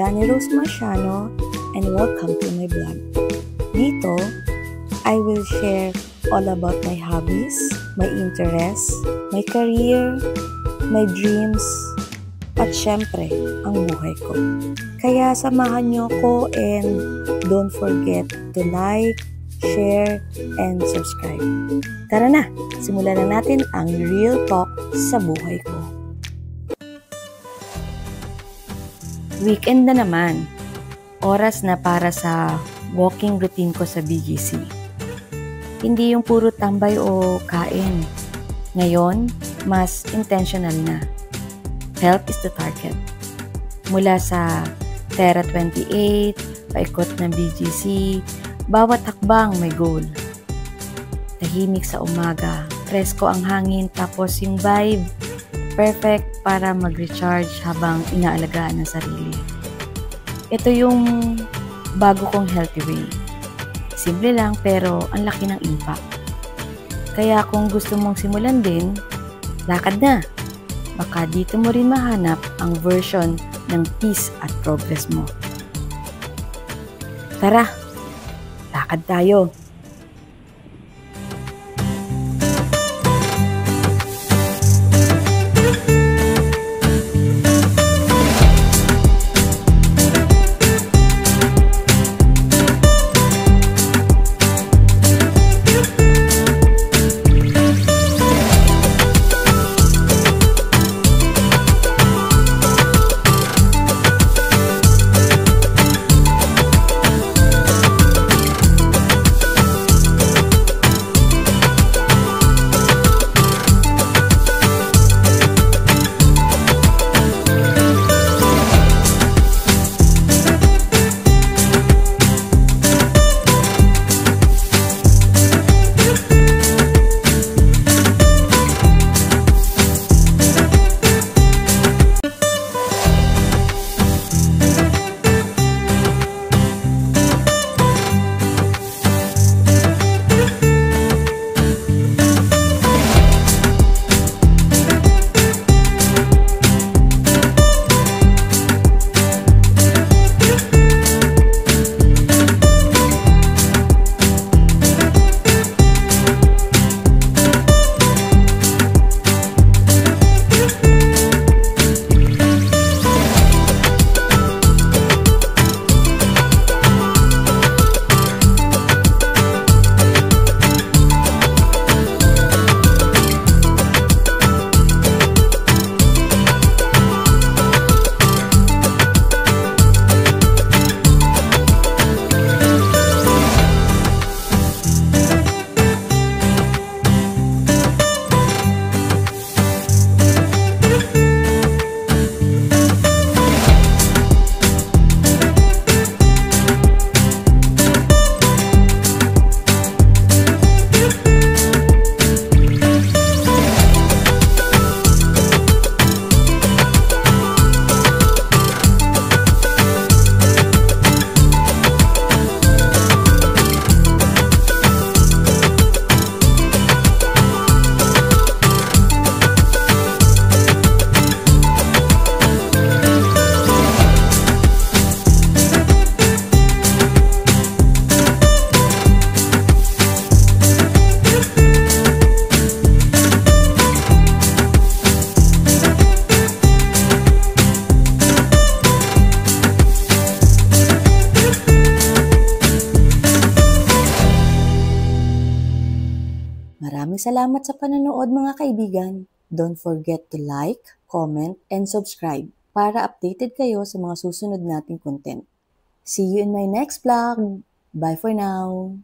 Dani Rose Marciano and welcome to my blog. Dito, I will share all about my hobbies, my interests, my career, my dreams, at syempre, ang buhay ko. Kaya samahan niyo ko and don't forget to like, share, and subscribe. Tara na, simulan na natin ang real talk sa buhay ko. Weekend na naman. Oras na para sa walking routine ko sa BGC. Hindi yung puro tambay o kain. Ngayon, mas intentional na. Health is the target. Mula sa Terra 28, paikot ng BGC, bawat hakbang may goal. Tahimik sa umaga, presko ang hangin, tapos yung vibe, perfect para mag-recharge habang inaalagaan ang sarili. Ito yung bago kong healthy way. Simple lang pero ang laki ng impact. Kaya kung gusto mong simulan din, lakad na. Baka dito mo rin mahanap ang version ng peace at progress mo. Tara, lakad tayo. Maraming salamat sa panonood mga kaibigan. Don't forget to like, comment, and subscribe para updated kayo sa mga susunod nating content. See you in my next vlog. Bye for now!